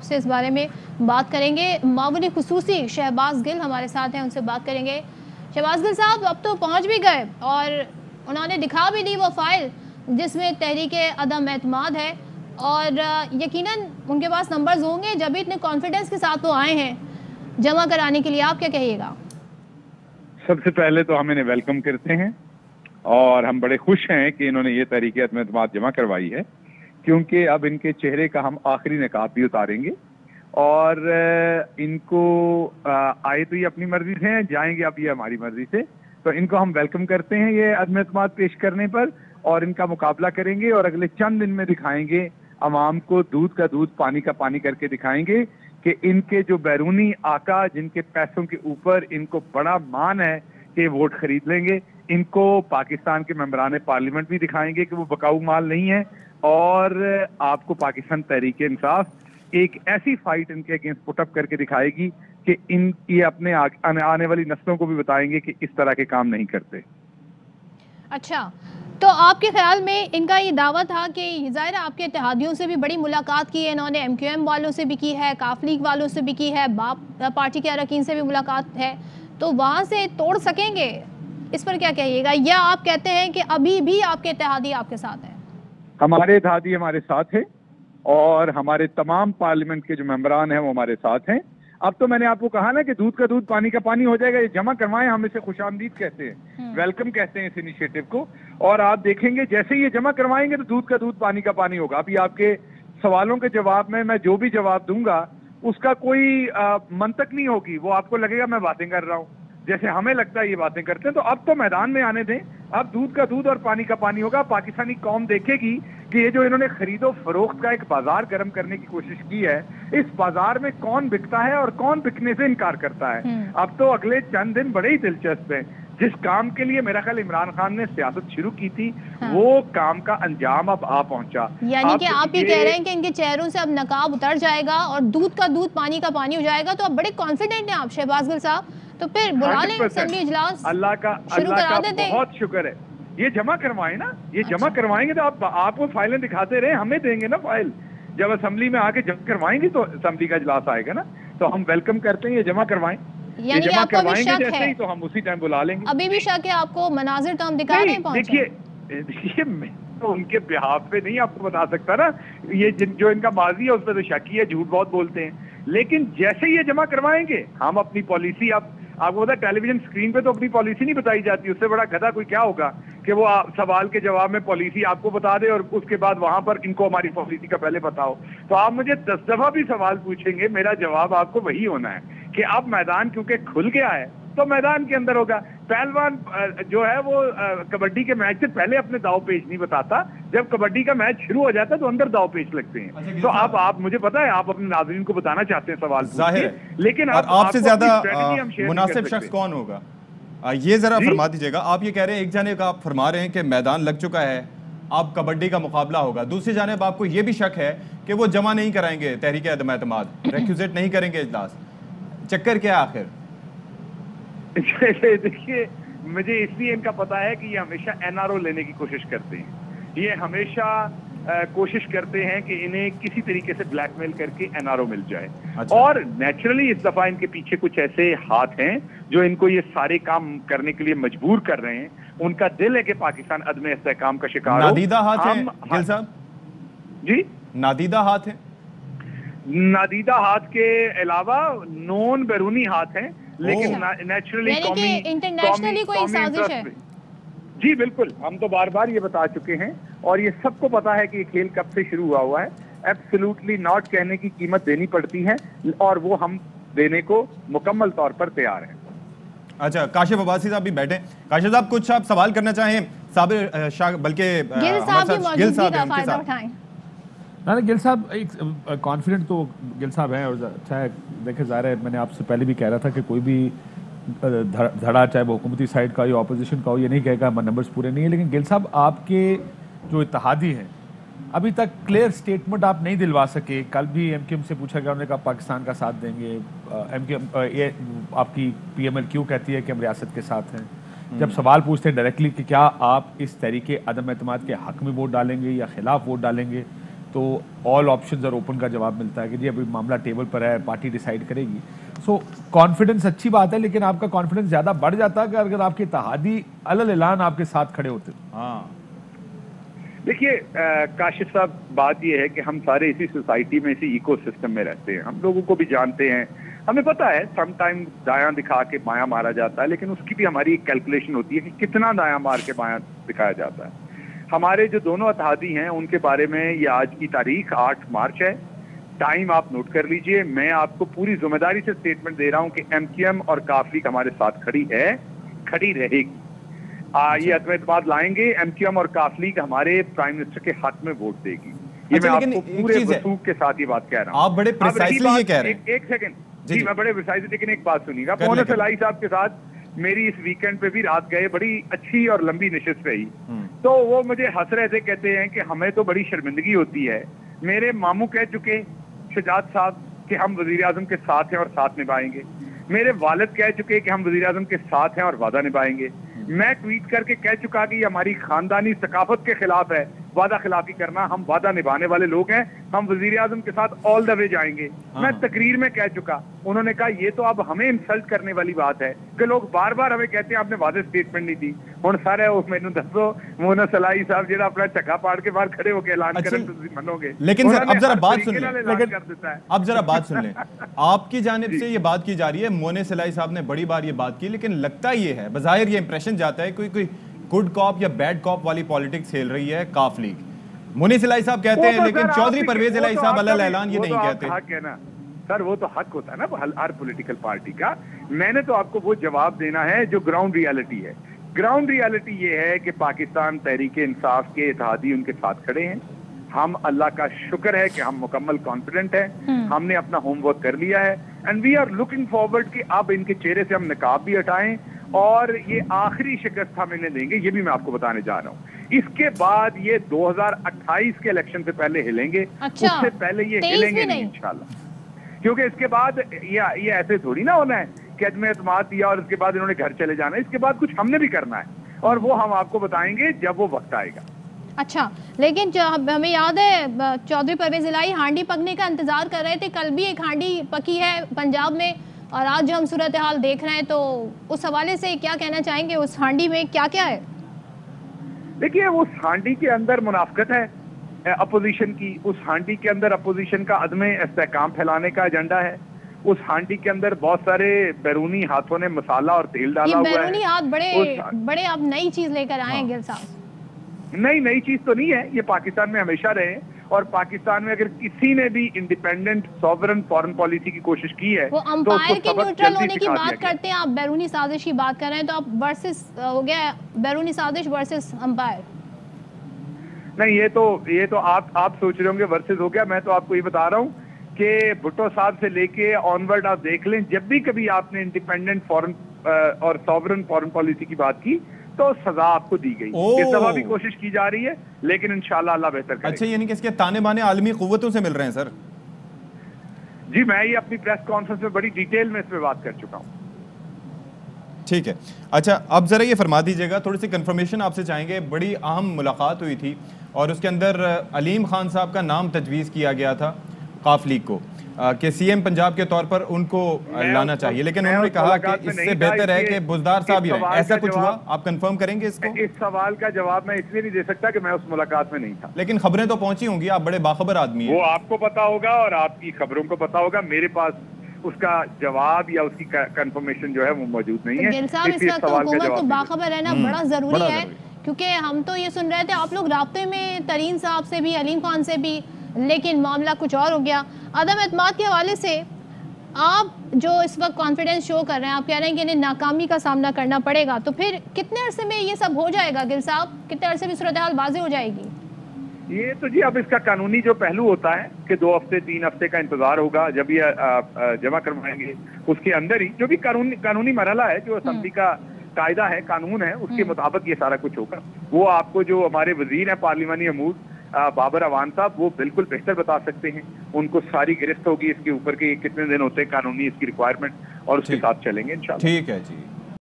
आपसे इस बारे में बात करेंगे। मामूली खुसूसी शहबाज गिल हमारे साथ हैं, उनसे बात करेंगे। शहबाज गिल साहब अब तो पहुंच भी गए और उन्होंने दिखा भी दी वो फाइल जिसमें तहरीके अदम एतमाद है, और यकीनन उनके पास नंबर्स होंगे जब भी इतने कॉन्फिडेंस के साथ वो आए हैं जमा कराने के लिए। आप क्या कहिएगा? सबसे पहले तो हम इन्हें वेलकम करते हैं और हम बड़े खुश हैं कि इन्होंने ये तहरीक एतमाद जमा करवाई है, क्योंकि अब इनके चेहरे का हम आखिरी नकाब भी उतारेंगे और इनको आए तो ये अपनी मर्जी से हैं, जाएंगे अब ये हमारी मर्जी से। तो इनको हम वेलकम करते हैं ये अदम एतमाद पेश करने पर, और इनका मुकाबला करेंगे और अगले चंद दिन में दिखाएंगे अवाम को, दूध का दूध पानी का पानी करके दिखाएंगे कि इनके जो बैरूनी आका जिनके पैसों के ऊपर इनको बड़ा मान है कि वोट खरीद लेंगे, इनको पाकिस्तान के मेंबरान पार्लियामेंट भी दिखाएंगे कि वो बकाऊ माल नहीं है। और आपको पाकिस्तान तहरीक इंसाफ एक ऐसी फाइट इनके अगेंस्ट पुटअप करके दिखाएगी कि ये अपने आने वाली नस्लों को भी बताएंगे कि इस तरह के काम नहीं करते। अच्छा, तो आपके ख्याल में इनका ये दावा था कि ज़ाहिर आपके इत्तेहादियों से भी बड़ी मुलाकात की है इन्होंने, MQM वालों से भी की है, काफ लीग वालों से भी की है, बाप पार्टी के अरकान से भी मुलाकात है, तो वहाँ से तोड़ सकेंगे? इस पर क्या कहिएगा? या आप कहते हैं कि अभी भी आपके इत्तेहादी आपके साथ हैं? हमारे इत्तेहादी हमारे साथ हैं और हमारे तमाम पार्लियामेंट के जो मेंबरान हैं वो हमारे साथ हैं। अब तो मैंने आपको कहा ना कि दूध का दूध पानी का पानी हो जाएगा। ये जमा करवाएं, हम इसे खुशामदीद कहते हैं, वेलकम कहते हैं इस इनिशिएटिव को। और आप देखेंगे जैसे ही ये जमा करवाएंगे तो दूध का दूध पानी का पानी होगा। अभी आपके सवालों के जवाब में मैं जो भी जवाब दूंगा उसका कोई मंतक नहीं होगी, वो आपको लगेगा मैं बातें कर रहा हूँ, जैसे हमें लगता है ये बातें करते हैं। तो अब तो मैदान में आने दें, अब दूध का दूध और पानी का पानी होगा। पाकिस्तानी कौम देखेगी कि ये जो इन्होंने खरीदो फरोख्त का एक बाजार गर्म करने की कोशिश की है, इस बाजार में कौन बिकता है और कौन बिकने से इनकार करता है। अब तो अगले चंद दिन बड़े ही दिलचस्प हैं। जिस काम के लिए मेरा ख्याल इमरान खान ने सियासत शुरू की थी, वो काम का अंजाम अब आ पहुंचा। यानी कि आप ये कह रहे हैं कि इनके चेहरों से अब नकाब उतर जाएगा और दूध का दूध पानी का पानी हो जाएगा। तो अब बड़े कॉन्फिडेंट हैं आप शहबाज गिल साहब, तो फिर बुला लें असेंबली इजलास, अल्लाह का बहुत शुक्र है। ये जमा करवाएं ना, ये जमा करवाएंगे तो आपको फाइलें दिखाते रहे, हमें देंगे ना फाइल। जब असेंबली में आके जमा करवाएंगे तो असेंबली का इजलास आएगा ना, तो हम वेलकम करते हैं, ये जमा करवाएं। यानी कि आपको अभी शक है? तो हम उसी टाइम बुला लेंगे। अभी भी शक है आपको? मनाजिर तो हम दिखा रहे हैं। देखिए मैं तो उनके बिहाफ पे नहीं आपको बता सकता ना, ये जो इनका माजी है उस पर तो शक ही है, झूठ बहुत बोलते हैं। लेकिन जैसे ये जमा करवाएंगे हम अपनी पॉलिसी, आपको पता है टेलीविजन स्क्रीन पे तो अपनी पॉलिसी नहीं बताई जाती, उससे बड़ा गधा कोई क्या होगा कि वो सवाल के जवाब में पॉलिसी आपको बता दे और उसके बाद वहां पर इनको हमारी पॉलिसी का पहले बताओ। तो आप मुझे 10 दफा भी सवाल पूछेंगे, मेरा जवाब आपको वही होना है कि अब मैदान क्योंकि खुल गया है तो मैदान के अंदर होगा। पहलवान जो है वो कबड्डी के मैच से पहले अपने दाव पेच नहीं बताता, जब कबड्डी का मैच शुरू हो जाता है तो अंदर दाव पेच लगते हैं। अच्छा, तो आप मुझे पता है आप अपने नाज़रीन को बताना चाहते हैं सवाल जाहिर है, लेकिन आपसे ज्यादा मुनासिब शख्स कौन होगा ये जरा फरमा दीजिएगा। आप ये कह रहे हैं, एक जानिब आप फरमा रहे हैं कि मैदान लग चुका है, अब कबड्डी का मुकाबला होगा, दूसरी जानिब आपको ये भी शक है कि वो जमा नहीं कराएंगे तहरीक अदम एतमाद, रेक्यूजेट नहीं करेंगे इजलास। चक्कर क्या आखिर? देखिए मुझे इसलिए इनका पता है कि ये हमेशा NRO लेने की कोशिश करते हैं। ये हमेशा कोशिश करते हैं कि इन्हें किसी तरीके से ब्लैकमेल करके NRO मिल जाए। अच्छा। और नेचुरली इस दफा इनके पीछे कुछ ऐसे हाथ हैं जो इनको ये सारे काम करने के लिए मजबूर कर रहे हैं। उनका दिल है कि पाकिस्तान अदम इस्तेहकाम का शिकार हो। नादीदा हाथ है गिल साहब जी, नादीदा हाथ है। नादीदा हाथ के अलावा नॉन बैरूनी हाथ हैं, लेकिन नेचुरली इंटरनेशनली कोई साजिश है। जी बिल्कुल, हम तो बार बार ये बता चुके हैं और ये सबको पता है कि ये खेल कब से शुरू हुआ है। एब्सोल्युटली नॉट कहने की कीमत देनी पड़ती है और वो हम देने को मुकम्मल तौर पर तैयार हैं। अच्छा, काशिफ अब्बासी साहब भी बैठे। काशिफ साहब कुछ आप सवाल करना चाहें साबिर शाह, बल्कि गिल साहब ना गिल साहब एक कॉन्फिडेंट तो गिल साहब हैं और अच्छा है। देखिए ज़ाहिर है, मैंने आपसे पहले भी कह रहा था कि कोई भी धड़ा चाहे वो हुकूमती साइड का या ऑपोजिशन का हो, ये नहीं कहेगा नंबर्स पूरे नहीं है। लेकिन गिल साहब आपके जो इत्तेहादी हैं अभी तक क्लियर स्टेटमेंट आप नहीं दिलवा सके। कल भी MQM से पूछा गया, उन्होंने कहा पाकिस्तान का साथ देंगे। MQM ये आपकी PMLQ कहती है कि हम रियासत के साथ हैं। जब सवाल पूछते हैं डायरेक्टली कि क्या आप इस तरीके अदम एतमाद के हक में वोट डालेंगे या खिलाफ वोट डालेंगे, तो ऑल ऑप्शंस आर ओपन का जवाब मिलता है कि जी अभी मामला टेबल पर है, पार्टी डिसाइड करेगी। सो कॉन्फिडेंस अच्छी बात है, लेकिन आपका कॉन्फिडेंस ज़्यादा बढ़ जाता है अगर आपके इत्तेहादी अलल ऐलान आपके साथ खड़े होते। हाँ देखिए काशिफ साहब, बात यह है कि हम सारे इसी सोसाइटी में, इसी इकोसिस्टम में रहते हैं। हम लोगों को भी जानते हैं, हमें पता है समटाइम दायां दिखा के बायां मारा जाता है, लेकिन उसकी भी हमारी एक कैलकुलेशन होती है कि कितना दायां मार के बायां दिखाया जाता है। हमारे जो दोनों इत्तेहादी हैं उनके बारे में ये आज की तारीख 8 मार्च है। टाइम आप नोट कर लीजिए। मैं आपको पूरी जिम्मेदारी से स्टेटमेंट दे रहा हूं कि एमक्यूएम और काफ लीग हमारे साथ खड़ी है, खड़ी रहेगी। ये अत्म-इत्तेमाद लाएंगे। एमक्यूएम और काफ लीग हमारे प्राइम मिनिस्टर के हक में वोट देगी। ये मैं आपको पूरे वसूख के साथ ये बात कह रहा हूं। आप बड़े प्रिसाइसली ये कह रहे हैं। एक सेकंड जी, मैं बड़े प्रिसाइसली, लेकिन एक बात सुनिएगा। मोहन सलाई साहब के साथ मेरी इस वीकेंड पे भी रात गए, बड़ी अच्छी और लंबी नशिस्त रही। तो वो मुझे हंस रहे थे, कहते हैं कि हमें तो बड़ी शर्मिंदगी होती है। मेरे मामू कह चुके शजाद साहब कि हम वजीर आजम के साथ हैं और साथ निभाएंगे। मेरे वालिद कह चुके कि हम वजीर आजम के साथ हैं और वादा निभाएंगे। मैं ट्वीट करके कह चुका कि ये हमारी खानदानी सकाफत के खिलाफ है वादा खिलाफी करना। हम वादा निभाने वाले लोग हैं, हम वजीर आजम के साथ ऑल द वे जाएंगे। मैं तकरीर में कह चुका। उन्होंने कहा ये तो अब हमें इंसल्ट करने वाली बात है कि लोग बार बार हमें कहते हैं आपने वादे स्टेटमेंट नहीं दी। हुण सारे मैनू दसो, मोहन सलाई साहब जो अपना चक्का पाड़ के बाहर खड़े होकर ऐलान करें तो मनोगे? लेकिन सर अब जरा बात सुन लें, अब जरा बात सुन लें। आपकी जानिब से ये बात की जा रही है, मोहन सलाई साहब ने बड़ी बार ये बात की, लेकिन लगता ये है, बज़ाहिर ये इंप्रेशन जाता है कोई गुड कॉप या बैड कॉप वाली पॉलिटिक्स खेल रही है काफ लीग। मुनीस इलाही साहब कहते हैं, लेकिन चौधरी परवेज इलाही साहब अलग ऐलान ये नहीं कहते। हक है ना सर, वो तो हक होता है ना हर पॉलिटिकल पार्टी का। मैंने तो आपको वो जवाब देना है जो ग्राउंड रियलिटी है। ग्राउंड रियलिटी ये है कि पाकिस्तान तहरीक इंसाफ के इत्तेहादी उनके साथ खड़े हैं। हम अल्लाह का शुक्र है कि हम मुकम्मल कॉन्फिडेंट हैं। हमने अपना होमवर्क कर लिया है and we are looking forward कि अब इनके चेहरे से हम नकाब भी हटाएं और ये आखिरी शिकस्त हम इन्हें देंगे। ये भी मैं आपको बताने जा रहा हूँ। इसके बाद ये 2028 के इलेक्शन से पहले हिलेंगे। अच्छा, उससे पहले ये हिलेंगे नहीं इंशाल्लाह, क्योंकि इसके बाद ये ऐसे थोड़ी ना होना है कि अदम एतमाद दिया और उसके बाद इन्होंने घर चले जाना है। इसके बाद कुछ हमने भी करना है और वो हम आपको बताएंगे जब वो वक्त आएगा। अच्छा, लेकिन हमें याद है चौधरी परवेज इलाही हांडी पकने का इंतजार कर रहे थे। कल भी एक हांडी पकी है पंजाब में और आज जो हम सूरत हाल देख रहे हैं, तो उस हवाले से क्या कहना चाहेंगे? उस हांडी में क्या क्या है? देखिए, उस हांडी के अंदर मुनाफकत है अपोजिशन की। उस हांडी के अंदर अपोजिशन का अदम इस्तेहकाम फैलाने का एजेंडा है। उस हांडी के अंदर बहुत सारे बैरूनी हाथों ने मसाला और तेल डाला हुआ है। बैरूनी हाथ बड़े आप नई चीज लेकर आए हैं गिल साहब। नई चीज तो नहीं है, ये पाकिस्तान में हमेशा रहे और पाकिस्तान में अगर किसी ने भी इंडिपेंडेंट सॉवरन फॉरेन पॉलिसी की कोशिश की है वो अंपायर के न्यूट्रल होने की बात करते हैं। आप बैरूनी साजिश की बात कर रहे हैं, तो आप वर्सेस हो गया बैरूनी साजिश वर्सेस अंपायर। नहीं, ये तो आप सोच रहे होंगे वर्सेस हो गया। मैं तो आपको ये बता रहा हूँ कि भुट्टो साहब से लेके ऑनवर्ड आप देख लें, जब भी कभी आपने इंडिपेंडेंट फॉरेन और सॉवरन फॉरेन पॉलिसी की बात की तो सजा आपको दी गई। इस दफा भी कोशिश की जा रही है, लेकिन इंशाल्लाह अल्लाह बेहतर करेगा। अच्छा, यानी कि इसके ताने बाने आलमी कुव्वतों से मिल रहे हैं सर? जी, मैं ये अपनी प्रेस कॉन्फ्रेंस में बड़ी डिटेल में इस पे बात कर चुका हूँ। ठीक है। अच्छा, अब जरा ये फरमा दीजिएगा, थोड़ी सी कंफर्मेशन आपसे चाहेंगे। बड़ी अहम मुलाकात हुई थी और उसके अंदर अलीम खान साहब का नाम तजवीज़ किया गया था काफ लीग को कि सीएम पंजाब के तौर पर उनको लाना चाहिए, लेकिन उन्होंने कहा कि इससे बेहतर है कि बुज़दार साहब ही रहें। ऐसा कुछ हुआ? आप कंफर्म करेंगे इसको? इस सवाल का जवाब मैं इसलिए नहीं दे सकता कि मैं उस मुलाकात में नहीं था, लेकिन खबरें तो पहुंची होंगी। आप बड़े बाखबर आदमी हैं। वो आपको पता होगा और आपकी खबरों को पता होगा। मेरे पास उसका जवाब या उसकी कंफर्मेशन जो है वो मौजूद नहीं है। गिल साहब, इस वक्त हुकूमत को बाखबर रहना बड़ा जरूरी है, क्योंकि हम तो ये सुन रहे थे आप लोग राब्ते में तरीन साहब से भी, अलीम खान से भी, लेकिन मामला कुछ और हो गया। अदम एतमाद के हवाले से आप जो इस वक्त कॉन्फिडेंस शो कर रहे हैं, आप कह रहे हैं कि इन्हें नाकामी का सामना करना पड़ेगा, तो फिर कितने अरसे में ये सब हो जाएगा गिल साहब? कितने अरसे में सूरत हाल वाज़ेह हो जाएगी? ये तो जी अब इसका कानूनी जो पहलू होता है कि 2 हफ्ते 3 हफ्ते का इंतजार होगा जब ये जमा करवाएंगे। उसके अंदर ही जो भी कानूनी मरहला है, जो असेंबली का कायदा है, कानून है, उसके मुताबिक ये सारा कुछ होगा। वो आपको जो हमारे वजीर हैं पार्लिमानी अमूर बाबर अवान साहब, वो बिल्कुल बेहतर बता सकते हैं। उनको सारी गिरफ्त होगी इसके ऊपर के कितने दिन होते हैं कानूनी इसकी रिक्वायरमेंट, और उसके साथ चलेंगे इंशाल्लाह। ठीक है जी।